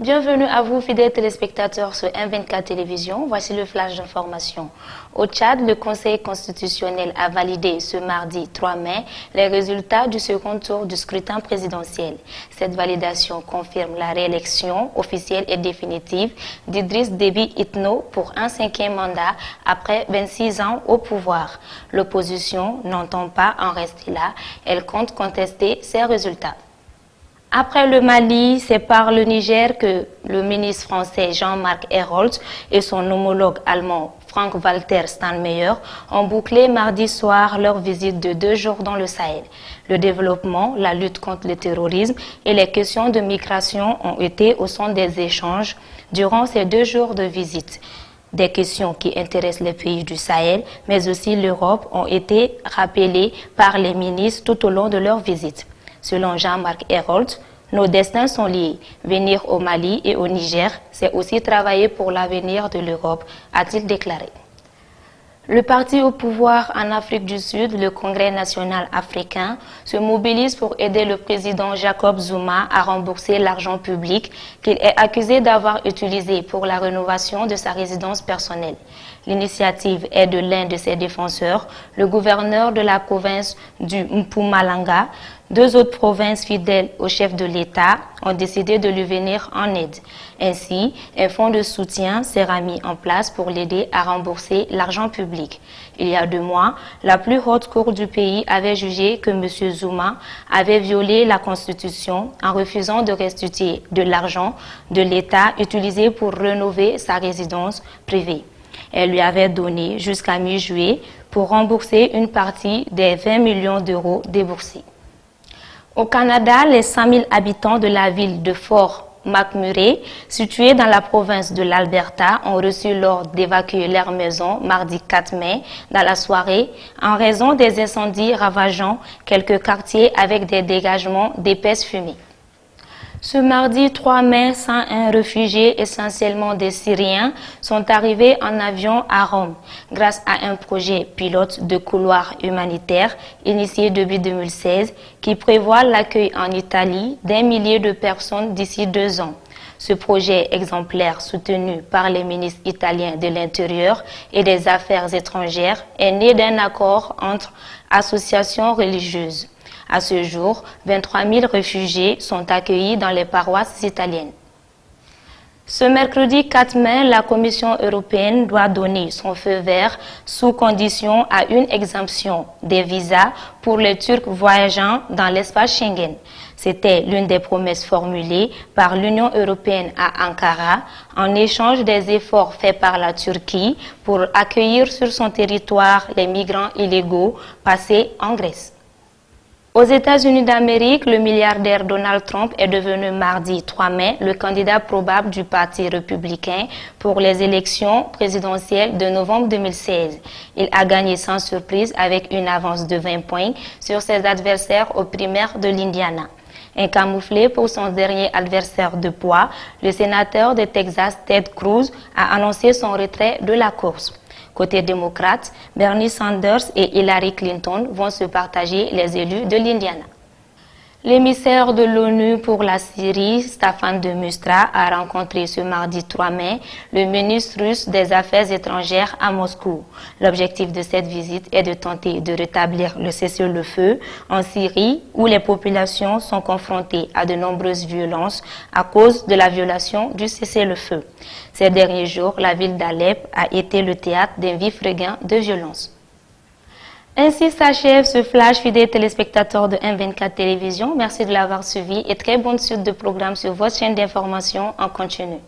Bienvenue à vous, fidèles téléspectateurs sur M24 Télévision. Voici le flash d'information. Au Tchad, le Conseil constitutionnel a validé ce mardi 3 mai les résultats du second tour du scrutin présidentiel. Cette validation confirme la réélection officielle et définitive d'Idriss Déby Itno pour un 5e mandat après 26 ans au pouvoir. L'opposition n'entend pas en rester là. Elle compte contester ces résultats. Après le Mali, c'est par le Niger que le ministre français Jean-Marc Ayrault et son homologue allemand Frank-Walter Steinmeier ont bouclé mardi soir leur visite de 2 jours dans le Sahel. Le développement, la lutte contre le terrorisme et les questions de migration ont été au centre des échanges durant ces 2 jours de visite. Des questions qui intéressent les pays du Sahel, mais aussi l'Europe, ont été rappelées par les ministres tout au long de leur visite. Selon Jean-Marc Ayrault, nos destins sont liés. Venir au Mali et au Niger, c'est aussi travailler pour l'avenir de l'Europe, a-t-il déclaré. Le parti au pouvoir en Afrique du Sud, le Congrès national africain, se mobilise pour aider le président Jacob Zuma à rembourser l'argent public qu'il est accusé d'avoir utilisé pour la rénovation de sa résidence personnelle. L'initiative est de l'un de ses défenseurs, le gouverneur de la province du Mpumalanga. 2 autres provinces fidèles au chef de l'État ont décidé de lui venir en aide. Ainsi, un fonds de soutien sera mis en place pour l'aider à rembourser l'argent public. Il y a 2 mois, la plus haute cour du pays avait jugé que M. Zuma avait violé la Constitution en refusant de restituer de l'argent de l'État utilisé pour rénover sa résidence privée. Elle lui avait donné jusqu'à mi-juillet pour rembourser une partie des 20 millions d'euros déboursés. Au Canada, les 100 000 habitants de la ville de Fort McMurray, située dans la province de l'Alberta, ont reçu l'ordre d'évacuer leur maison mardi 4 mai dans la soirée en raison des incendies ravageant quelques quartiers avec des dégagements d'épaisses fumées. Ce mardi 3 mai, 101 réfugiés, essentiellement des Syriens, sont arrivés en avion à Rome grâce à un projet pilote de couloir humanitaire initié depuis 2016 qui prévoit l'accueil en Italie d'1 millier de personnes d'ici 2 ans. Ce projet exemplaire soutenu par les ministres italiens de l'Intérieur et des Affaires étrangères est né d'un accord entre associations religieuses. À ce jour, 23 000 réfugiés sont accueillis dans les paroisses italiennes. Ce mercredi 4 mai, la Commission européenne doit donner son feu vert sous condition à une exemption des visas pour les Turcs voyageant dans l'espace Schengen. C'était l'une des promesses formulées par l'Union européenne à Ankara en échange des efforts faits par la Turquie pour accueillir sur son territoire les migrants illégaux passés en Grèce. Aux États-Unis d'Amérique, le milliardaire Donald Trump est devenu mardi 3 mai le candidat probable du Parti républicain pour les élections présidentielles de novembre 2016. Il a gagné sans surprise avec une avance de 20 points sur ses adversaires aux primaires de l'Indiana. Incamouflé pour son dernier adversaire de poids, le sénateur de Texas Ted Cruz a annoncé son retrait de la course. Côté démocrate, Bernie Sanders et Hillary Clinton vont se partager les élus de l'Indiana. L'émissaire de l'ONU pour la Syrie, Staffan de Mistura, a rencontré ce mardi 3 mai le ministre russe des Affaires étrangères à Moscou. L'objectif de cette visite est de tenter de rétablir le cessez-le-feu en Syrie où les populations sont confrontées à de nombreuses violences à cause de la violation du cessez-le-feu. Ces derniers jours, la ville d'Alep a été le théâtre d'un vif regain de violence. Ainsi s'achève ce flash, fidèles téléspectateurs de M24 Télévision. Merci de l'avoir suivi et très bonne suite de programmes sur votre chaîne d'information en continu.